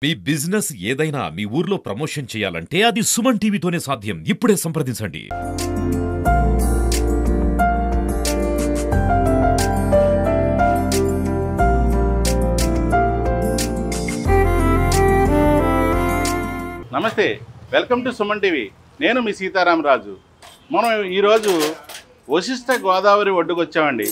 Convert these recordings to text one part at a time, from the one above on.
మీ business ఏదైనా మీ ఊర్లో promotion చేయాలంటే అది సుమన్ టీవీతోనే సాధ్యం. ఇప్పుడే సంప్రదించండి. నమస్తే, వెల్కమ్ టు సుమన్ టీవీ. నేను మీ సీతారాం రాజు. మనం ఈరోజు వశిష్ఠ గోదావరి ఒడ్డుకు వచ్చామండి.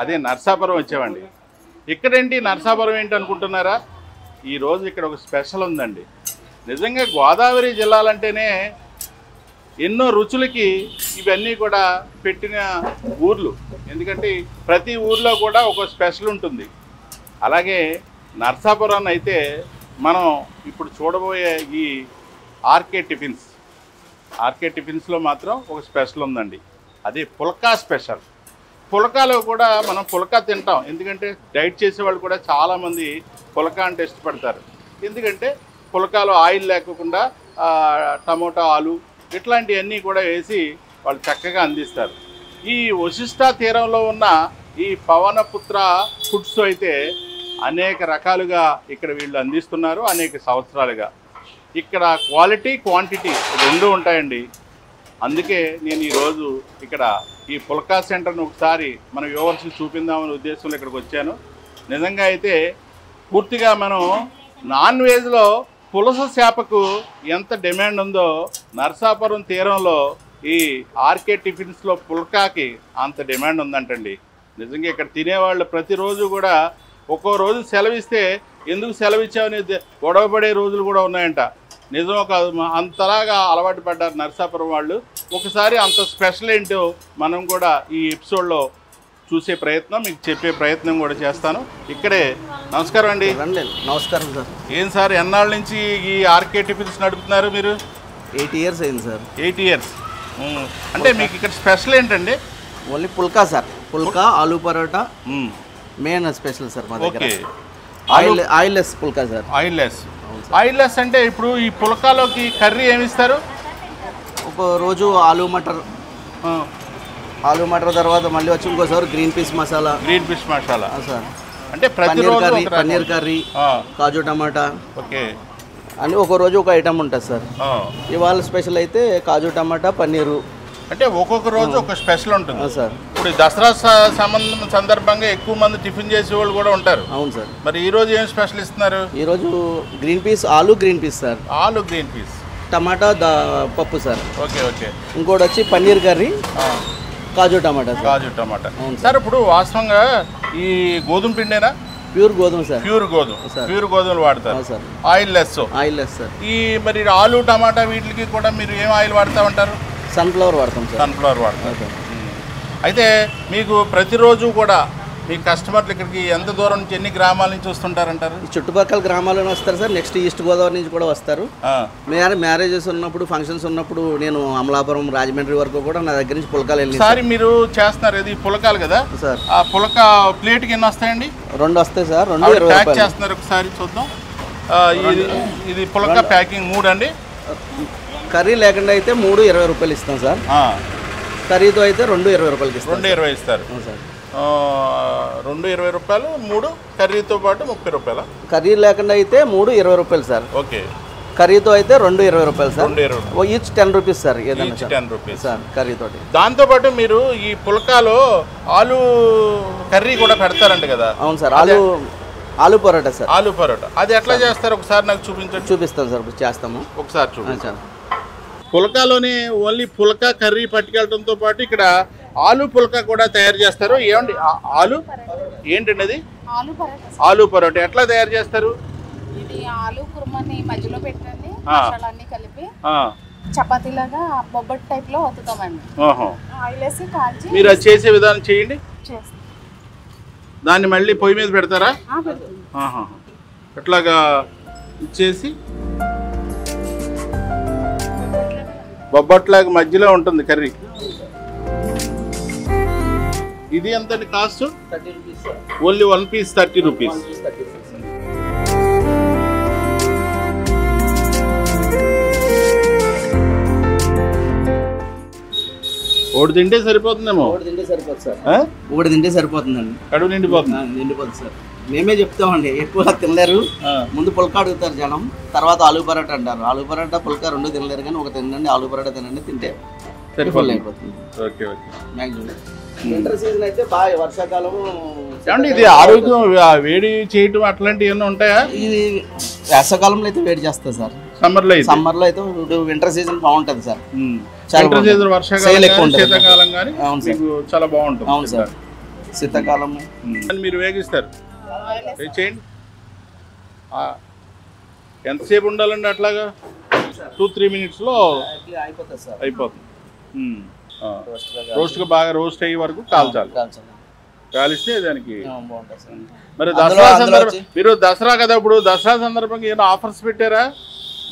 అదే నర్సాపురం వచ్చామండి. ఇక్కడేంటి నర్సాపురం ఏంటి అనుకుంటున్నారా? ఈరోజు ఇక్కడ ఒక స్పెషల్ ఉందండి. నిజంగా గోదావరి జిల్లాలంటేనే ఎన్నో రుచులకి ఇవన్నీ కూడా పెట్టిన ఊర్లు. ఎందుకంటే ప్రతి ఊర్లో కూడా ఒక స్పెషల్ ఉంటుంది. అలాగే నర్సాపురం అయితే మనం ఇప్పుడు చూడబోయే ఈ ఆర్కే టిఫిన్స్లో మాత్రం ఒక స్పెషల్ ఉందండి. అది పుల్కా స్పెషల్. పుల్కాలో కూడా మనం పుల్కా తింటాం. ఎందుకంటే డైట్ చేసేవాళ్ళు కూడా చాలామంది పుల్కా అంటే ఇష్టపడతారు. ఎందుకంటే పుల్కాలో ఆయిల్ లేకుండా టమోటా, ఆలు ఇట్లాంటివన్నీ కూడా వేసి వాళ్ళు చక్కగా అందిస్తారు. ఈ వశిష్ఠ తీరంలో ఉన్న ఈ పవనపుత్ర ఫుడ్స్ అయితే అనేక రకాలుగా ఇక్కడ వీళ్ళు అందిస్తున్నారు. అనేక సంవత్సరాలుగా ఇక్కడ క్వాలిటీ, క్వాంటిటీ రెండు ఉంటాయండి. అందుకే నేను ఈరోజు ఇక్కడ ఈ పుల్కా సెంటర్ను ఒకసారి మన వ్యూవర్స్కి చూపిందామనే ఉద్దేశంలో ఇక్కడికి వచ్చాను. నిజంగా అయితే పూర్తిగా మనం నాన్ వెజ్లో పులస చేపకు ఎంత డిమాండ్ ఉందో నర్సాపురం తీరంలో ఈ ఆర్కే టిఫిన్స్లో పుల్కాకి అంత డిమాండ్ ఉందంటండి. నిజంగా ఇక్కడ తినేవాళ్ళు ప్రతిరోజు కూడా ఒక్కో రోజు సెలవిస్తే ఎందుకు సెలవిచ్చామని గొడవపడే రోజులు కూడా ఉన్నాయంట. నిజం కాదు, అంతలాగా అలవాటు పడ్డారు నర్సాపురం వాళ్ళు. ఒకసారి అంత స్పెషల్ ఏంటో మనం కూడా ఈ ఎపిసోడ్లో చూసే ప్రయత్నం, మీకు చెప్పే ప్రయత్నం కూడా చేస్తాను. ఇక్కడే నమస్కారం అండి. నమస్కారం సార్. ఏం సార్, ఎన్నాళ్ళ నుంచి ఈ ఆర్కే టిఫిన్స్ నడుపుతున్నారు మీరు? 8 years అయింది సార్. 8 years. అంటే మీకు ఇక్కడ స్పెషల్ ఏంటండి? Only phulka sir. Phulka, aloo paratha main special sir మా దగ్గర. ఆయిల్లెస్ పుల్కా సార్. ఆయిల్లెస్ అంటే ఇప్పుడు ఈ పుల్కాలోకి కర్రీ ఏమిస్తారు? ఒక రోజు ఆలూ మటర్ తర్వాత మళ్ళీ వచ్చి ఇంకోసారి గ్రీన్ పీస్ మసాలా సార్. అంటే పన్నీర్ కర్రీ, కాజు టమాటా అని ఒక రోజు ఒక ఐటమ్ ఉంటుంది సార్. ఇవాళ స్పెషల్ అయితే కాజు టమాటా, పన్నీరు. అంటే ఒక్కొక్క రోజు ఒక స్పెషల్ ఉంటుంది సార్. ఇప్పుడు దసరా సందర్భంగా ఎక్కువ మంది టిఫిన్ చేసే వాళ్ళు కూడా ఉంటారు. అవును సార్. మరి ఈ రోజు ఏం స్పెషల్ ఇస్తున్నారు? ఈరోజు green peas, aloo green peas sir. Aloo green peas, టమాటా పప్పు సార్. ఓకే. ఇంకోటి వచ్చి పన్నీర్ కర్రీ, కాజు టమాటా సార్. ఇప్పుడు వాస్తవంగా ఈ గోధుమ పిండేనా? ప్యూర్ గోధుమ సార్. ప్యూర్ గోధుమలు వాడతారు సార్. Oil less sir. ఈ మరి ఆలూ, టమాటా వీటికి కూడా మీరు ఏం ఆయిల్ వాడుతూ ఉంటారు? సన్ఫ్లవర్ వాడతాం సార్. సన్ఫ్లవర్ వాడతాం. అయితే మీకు ప్రతిరోజు కూడా మీ కస్టమర్లు ఇక్కడికి ఎంత దూరం నుంచి, ఎన్ని గ్రామాల నుంచి వస్తుంటారంటారు? చుట్టుపక్కల గ్రామాలను వస్తారు సార్. నెక్స్ట్ ఈస్ట్ గోదావరి నుంచి కూడా వస్తారు. మ్యారేజెస్ ఉన్నప్పుడు, ఫంక్షన్స్ ఉన్నప్పుడు నేను అమలాపురం, రాజమండ్రి వరకు కూడా నా దగ్గర నుంచి పుల్కాలు వెళ్ళి. సార్ మీరు చేస్తున్నారు ఇది పుల్కాలు కదా సార్? ఆ పుల్కా ప్లేట్కి ఎన్ని వస్తాయండి? 2 వస్తాయి సార్. 2 ప్యాక్ చేస్తున్నారు, ఒకసారి చూద్దాం. ఇది పుల్కా ప్యాకింగ్ 3 అండి. కర్రీ లేకుండా అయితే 3 20 రూపాయలు ఇస్తాం సార్. కర్రీతో అయితే 2 20 రూపాయలకి ఇస్తాం. 2 20 ఇస్తారు సార్. 2 20 రూపాయలు, 3 కర్రీతో పాటు 30 రూపాయల. కర్రీ లేకుండా అయితే 3 20 రూపాయలు సార్. ఓకే. కర్రీతో అయితే 2 20 రూపాయలు సార్. Each 10 rupees sir. ఏదైనా 10 రూపీస్ సార్ కర్రీతో. దాంతోపాటు మీరు ఈ పుల్కాలో ఆలూ కర్రీ కూడా పెడతారంట కదా? అవును సార్. ఆలూ పరోటా సార్. ఆలూ పరోటా అది ఎట్లా చేస్తారు ఒకసారి నాకు చూపించండి. చూపిస్తాను సార్, చేస్తాము. ఒకసారి చూపించాను. పుల్కాలోనే ఓన్లీ పుల్కా కర్రీ పట్టుకెళ్ళడంతో పాటు ఇక్కడ ఆలూ పుల్కా కూడా తయారు చేస్తారు. ఏమండి ఆలు ఏంటండి అది? ఆలూ పరోటా ఎట్లా తయారు చేస్తారు? ఇది ఆలూ కుర్మాని మధ్యలో పెట్టండి, మసాలాన్ని కలిపి చపాతీలాగా బొబ్బట్ టైప్ లో వత్తుతామండి. ఆయిల్ వేసి కాల్చి మీరు అది చేసే విధానం చేయండి. దాన్ని మళ్ళీ పొయ్యి మీద పెడతారా? ఎట్లాగా ఇచ్చేసి బొబ్బట్లాగా మధ్యలో ఉంటుంది కర్రీ. ఇది ఎంత cost? 30 rupees. Only 1 piece 30 rupees. ఒకటి తింటే సరిపోతుందేమో. ఒకటి తింటే సరిపోతుంది సార్. ఒకటి తింటే సరిపోతుందండి. కడుపు నిండిపోతుంది. నిండిపోతుంది సార్. మేమే చెప్తామండి, ఎక్కువ తినలేరు. ముందు పుల్కా అడుగుతారు జనం, తర్వాత ఆలూ పరాటా అంటారు. ఆలూ పరాటా పుల్కా రెండు తినలేరు, కానీ ఒక తినండి ఆలూ పరాటా తినండి, తింటే ఫుల్ అయిపోతుంది. వింటర్ సీజన్ అయితే బాగా వర్షాకాలం. ఇది ఆరోగ్యం వేడి చేయటం అట్లాంటివి ఏమైనా ఉంటాయా? ఇది వేసవకాలంలో అయితే వేడి చేస్తుంది సార్. సమ్మర్లో అయితే వింటర్ సీజన్ బాగుంటుంది సార్. వర్షాకాలం శీతాకాలం కానీ చాలా బాగుంటుంది. అవును సార్, శీతాకాలం మీరు వేగిస్తారు. చేయండి. ఎంతసేపు ఉండాలండి అట్లాగా? 2-3 మినిట్స్లో అయిపోతుంది సార్. అయిపోతుంది. రోస్ట్గా బాగా రోస్ట్ అయ్యే వరకు కాల్చాలి. కాలిస్తే దానికి మరి దసరా సందర్భం, మీరు దసరా కదా, ఇప్పుడు దసరా సందర్భంగా ఏమైనా ఆఫర్స్ పెట్టారా?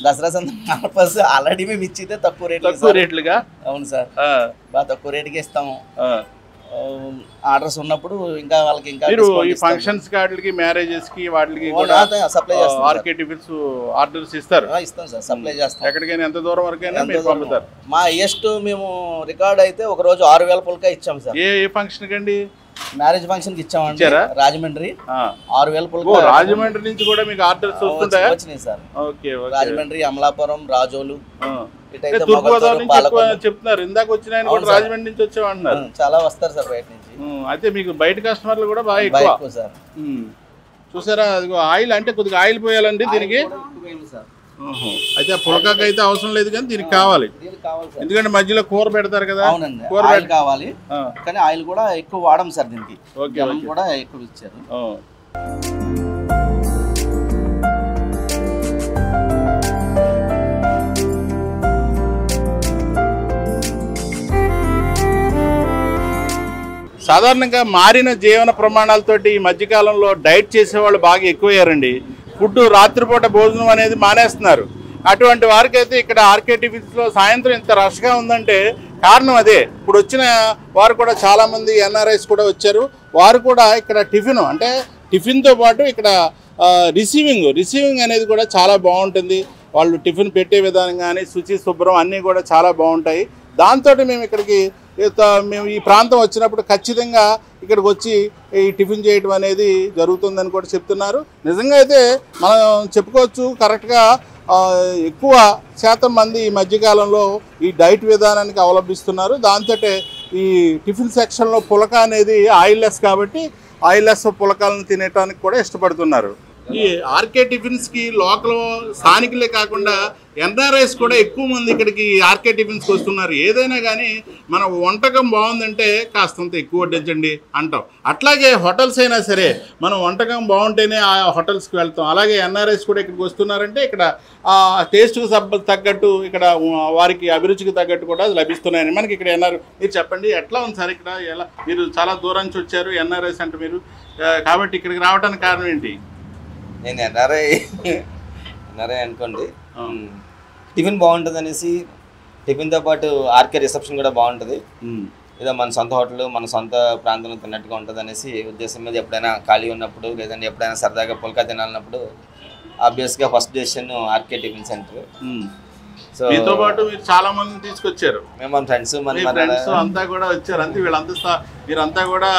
దసరా సందర్భంగా ఆల్రెడీ మేము ఇచ్చితే తక్కువ రేట్లుగా. అవును సార్, బాగా తక్కువ రేటుకి ఇస్తాము. ఆర్డర్స్ ఉన్నప్పుడు ఇంకా వాళ్ళకి ఇంకా ఈ ఫంక్షన్స్ వాటికి, మ్యారేజెస్ కి, వాటికి సప్లై చేస్తాం. ఆర్కే టిఫిన్స్ ఆర్డర్స్ ఇస్తారు. ఇస్తాం సార్, సప్లై చేస్తాం. ఎక్కడికైనా ఎంత దూరం వరకైనా మీరు పంపుతారు. మా హైయెస్ట్ మేము రికార్డ్ అయితే ఒక రోజు 6000 పుల్కా ఇచ్చాం సార్. ఏ ఫంక్షన్ కండి? మ్యారేజ్ ఫంక్షన్ కి ఇచ్చామండి, రాజమండ్రి. 6000 పుల్కా. రాజమండ్రి నుంచి కూడా మీకు ఆర్డర్స్ వచ్చినాయి సార్. రాజమండ్రి, అమలాపురం, రాజోలు, చెప్తున్నారు. ఇందాక వచ్చిన రాజమండ్రి నుంచి వచ్చామంటున్నారు. చాలా వస్తారు సార్ బయట నుంచి. అయితే మీకు బయట కస్టమర్లు కూడా బాగా ఎక్కువ సార్. చూసారా, అదిగో ఆయిల్ అంటే కొద్దిగా ఆయిల్ పోయాలండి దీనికి. అయితే ఆ పులకాకి అయితే అవసరం లేదు, కానీ దీనికి కావాలి. ఎందుకంటే మధ్యలో కూర పెడతారు కదా, కూర కావాలి. కానీ ఆయిల్ కూడా ఎక్కువ వాడము సార్ దీనికి. కూడా ఎక్కువ ఇచ్చారు. సాధారణంగా మారిన జీవన ప్రమాణాలతోటి ఈ మధ్యకాలంలో డైట్ చేసేవాళ్ళు బాగా ఎక్కువయ్యారండి. ఫుడ్ రాత్రిపూట భోజనం అనేది మానేస్తున్నారు. అటువంటి వారికైతే ఇక్కడ ఆర్కే టిఫిన్స్లో సాయంత్రం ఇంత రష్గా ఉందంటే కారణం అదే. ఇప్పుడు వచ్చిన వారు కూడా చాలామంది ఎన్ఆర్ఐస్ కూడా వచ్చారు. వారు కూడా ఇక్కడ టిఫిన్ అంటే టిఫిన్తో పాటు ఇక్కడ రిసీవింగ్ అనేది కూడా చాలా బాగుంటుంది. వాళ్ళు టిఫిన్ పెట్టే విధానం కానీ, శుచి శుభ్రం అన్నీ కూడా చాలా బాగుంటాయి. దాంతో మేము ఇక్కడికి మేము ఈ ప్రాంతం వచ్చినప్పుడు ఖచ్చితంగా ఇక్కడికి వచ్చి ఈ టిఫిన్ చేయడం అనేది జరుగుతుందని కూడా చెప్తున్నారు. నిజంగా అయితే మనం చెప్పుకోవచ్చు, కరెక్ట్గా ఎక్కువ శాతం మంది ఈ మధ్యకాలంలో ఈ డైట్ విధానానికి అవలంబిస్తున్నారు. దాంతో ఈ టిఫిన్ సెక్షన్లో పులక అనేది ఆయిల్లెస్ కాబట్టి ఆయిల్లెస్ పులకాలను తినడానికి కూడా ఇష్టపడుతున్నారు. ఈ ఆర్కే టిఫిన్స్కి లోకల్ స్థానికులే కాకుండా ఎన్ఆర్ఐస్ కూడా ఎక్కువ మంది ఇక్కడికి ఆర్కే టిఫిన్స్కి వస్తున్నారు. ఏదైనా కానీ మన వంటకం బాగుందంటే కాస్తంత ఎక్కువ వడ్డించండి అంటాం. అట్లాగే హోటల్స్ అయినా సరే మనం వంటకం బాగుంటేనే ఆ హోటల్స్కి వెళ్తాం. అలాగే ఎన్ఆర్ఐస్ కూడా ఇక్కడికి వస్తున్నారంటే ఇక్కడ టేస్ట్కి తగ్గట్టు, ఇక్కడ వారికి అభిరుచికి తగ్గట్టు కూడా లభిస్తున్నాయని మనకి ఇక్కడ ఎన్ఆర్. మీరు చెప్పండి, ఎట్లా ఉంది సార్ ఇక్కడ? ఎలా మీరు చాలా దూరం నుంచి వచ్చారు, ఎన్ఆర్ఐస్ అంటే మీరు, కాబట్టి ఇక్కడికి రావడానికి కారణం ఏంటి? నేను ఎన్ఆర్ఐ అనుకోండి. టిఫిన్ బాగుంటుంది అనేసి, టిఫిన్తో పాటు ఆర్కే రిసెప్షన్ కూడా బాగుంటుంది. ఏదో మన సొంత హోటల్, మన సొంత ప్రాంతంలో తిన్నట్టుగా ఉంటుంది అనేసి ఉద్దేశం మీద ఎప్పుడైనా ఖాళీ ఉన్నప్పుడు, లేదంటే ఎప్పుడైనా సరదాగా పుల్కా తినాలన్నప్పుడు ఆబ్వియస్గా first decision RK tiffin centre. So మీతో పాటు మీరు చాలా మందిని తీసుకొచ్చారు. మేము మన ఫ్రెండ్స్ అంతా కూడా వచ్చారు. అంతే వీళ్ళంతా మీరంతా కూడా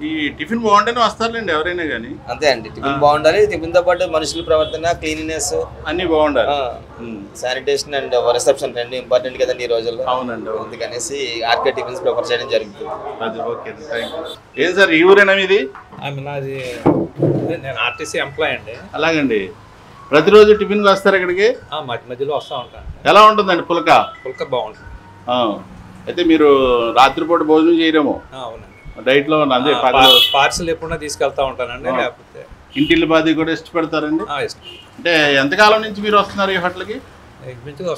ఈ టిఫిన్ బాగుంటేనే వస్తారులేండి ఎవరైనా కానీ. అంతే అండి, టిఫిన్ బాగుండాలి. టిఫిన్తో పాటు మనుషుల ప్రవర్తన, క్లీనినెస్ అన్ని బాగుండాలి. శానిటేషన్ అండ్ రిసెప్షన్ రెండు ఇంపార్టెంట్ కదండి ఈ రోజుల్లో. అవునండి, అందుకనేసి ఆర్కే టిఫిన్స్ ప్రిఫర్ చేయడం జరుగుతుంది. అది ఓకే, థ్యాంక్ యూ. ఏం సార్ ఈ ఊరేనా మీది? నాది, నేను ఆర్టీసీ ఎంప్లాయ్ అండి. అలాగండి, ప్రతిరోజు టిఫిన్కి వస్తారు ఇక్కడికి? మధ్య మధ్యలో వస్తూ ఉంటాను. ఎలా ఉంటుందండి పుల్క? పుల్క బాగుంటుంది. అయితే మీరు రాత్రిపూట భోజనం చేయరేమో? అవునండి, డైట్లో అదే పార్సల్ ఎప్పుడన్నా తీసుకెళ్తా ఉంటానండి. లేకపోతే ఇంటిల్లి బాధి కూడా ఇష్టపడతారండి. అంటే ఎంతకాలం నుంచి మీరు వస్తున్నారు ఈ హోటల్కి?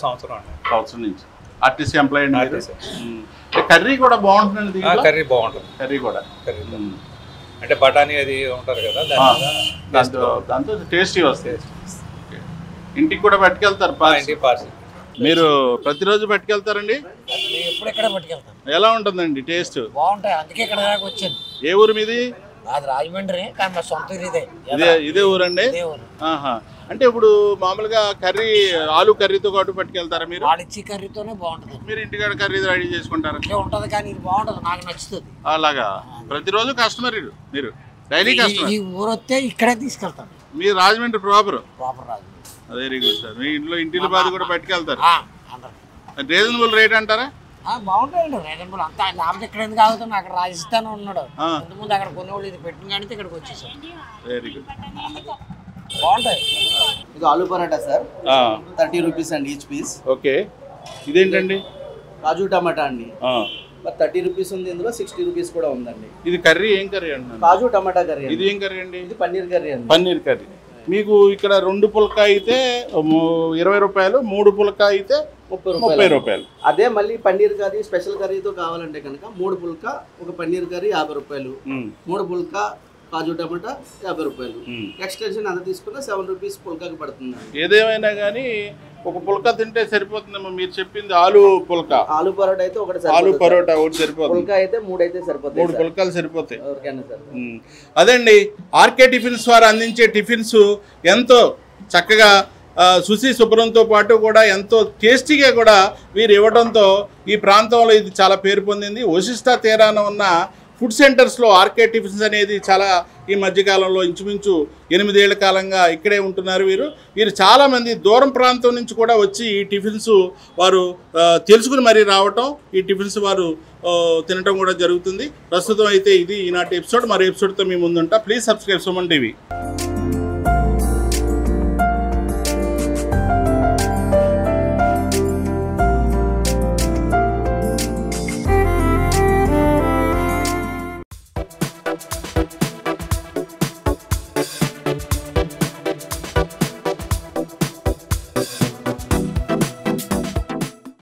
సంవత్సరం నుంచి. ఆర్టీసీ ఎంప్లాయ్ అండి. కర్రీ కూడా బాగుంటుందండి. కర్రీ బాగుంటుంది. కర్రీ కూడా అంటే బఠానీ అది ఉంటారు కదా, దాంతో టేస్టీ వస్తాయి. ఇంటికి కూడా పట్టుకెళ్తారు పార్సల్? మీరు ప్రతిరోజు పట్టుకెళ్తారండి? ఎలా ఉంటుందండి టేస్ట్? బాగుంటాయి, అందుకే ఇక్కడ దాకా వచ్చాను. ఏ ఊరు మీది? అది రాజమండ్రి, కానీ మా సొంత ఇదే ఊరండి. అంటే ఇప్పుడు మామూలుగా కర్రీ, ఆలు కర్రీతో పాటు పట్టుకెళ్తారా మీరు? ఇచ్చి కర్రీతోనే బాగుంటుంది. మీరు ఇంటికాడ కర్రీ రెడీ చేసుకుంటారు? ఉంటది, కానీ ఇది బాగుంటుంది, నాకు నచ్చుతుంది. అలాగా ప్రతిరోజు కస్టమర్ మీరు? Daily customer. ఈ ఊరు వస్తే ఇక్కడే తీసుకెళ్తాను. మీరు Rajahmundry proper Raju. Very good sir. మీ ఇంటిలో బాధ కూడా పట్టుకెళ్తారు. అందరు రీజనబుల్ రేట్ అంటారా? బాగుంటాయండి రీజనబుల్ అంతా. లేకపోతే ఇక్కడ ఎందుకు ఆగుతాను, అక్కడ రాజస్థాన్ ఉన్నాడు ముందు అక్కడ కొనేవాళ్ళు, ఇది పెట్టిన కానీ ఇక్కడికి వచ్చేసాం. Very good. బాగుంటాయి. ఇది ఆలూ పరాటా సార్, 30 రూపీస్ అండి ఈచ్ పీస్. ఓకే. ఇదేంటండి? కాజు టమాటా అండి. 30 రూపీస్ ఉంది, ఇందులో 60 రూపీస్ కూడా ఉందండి. ఇది కర్రీ ఏం కర్రీ అంటున్నాను? కాజు టమాటా కర్రీ. ఇది ఏం కర్రీ అండి? ఇది పన్నీర్ కర్రీ అండి. పన్నీర్ కర్రీ. మీకు ఇక్కడ 2 పుల్కా అయితే 20 రూపాయలు, 3 పుల్కా అయితే 30 రూపాయలు. అదే మళ్ళీ పన్నీర్ కర్రీ స్పెషల్ కర్రీతో కావాలంటే కనుక 3 పుల్కా ఒక పన్నీర్ కర్రీ 50 రూపాయలు, 3 పుల్కా కాజు టమాటా 50 రూపాయలు. ఎక్స్టెన్షన్ అంత తీసుకున్న 7 రూపీస్ పుల్కాకి పడుతుంది. ఏదేమైనా కానీ ఒక పుల్కా తింటే సరిపోతుందమ్మా. మీరు చెప్పింది ఆలు పుల్కా. ఆలు పరోటా అయితే ఒకటి, ఆలు పరోటా ఒకటి సరిపోతుంది. పుల్కా అయితే 3 అయితే సరిపోతుంది. 3 పుల్కాలు సరిపోతాయి. ఎవరికైనా సార్. అదండి ఆర్కే టిఫిన్స్ వారు అందించే టిఫిన్స్ ఎంతో చక్కగా శుచి శుభ్రంతో పాటు కూడా ఎంతో టేస్టీగా కూడా వీరు ఇవ్వడంతో ఈ ప్రాంతంలో ఇది చాలా పేరు పొందింది. వశిష్ఠ తీరాన ఉన్న ఫుడ్ సెంటర్స్లో ఆర్కే టిఫిన్స్ అనేది చాలా ఈ మధ్యకాలంలో ఇంచుమించు 8 ఏళ్ల కాలంగా ఇక్కడే ఉంటున్నారు. వీరు చాలామంది దూరం ప్రాంతం నుంచి కూడా వచ్చి ఈ టిఫిన్స్ వారు తెలుసుకుని మరీ రావటం, ఈ టిఫిన్స్ వారు తినటం కూడా జరుగుతుంది. ప్రస్తుతం అయితే ఇది ఈనాటి ఎపిసోడ్. మరో ఎపిసోడ్తో మీ ముందుంటా. Please subscribe Suman TV.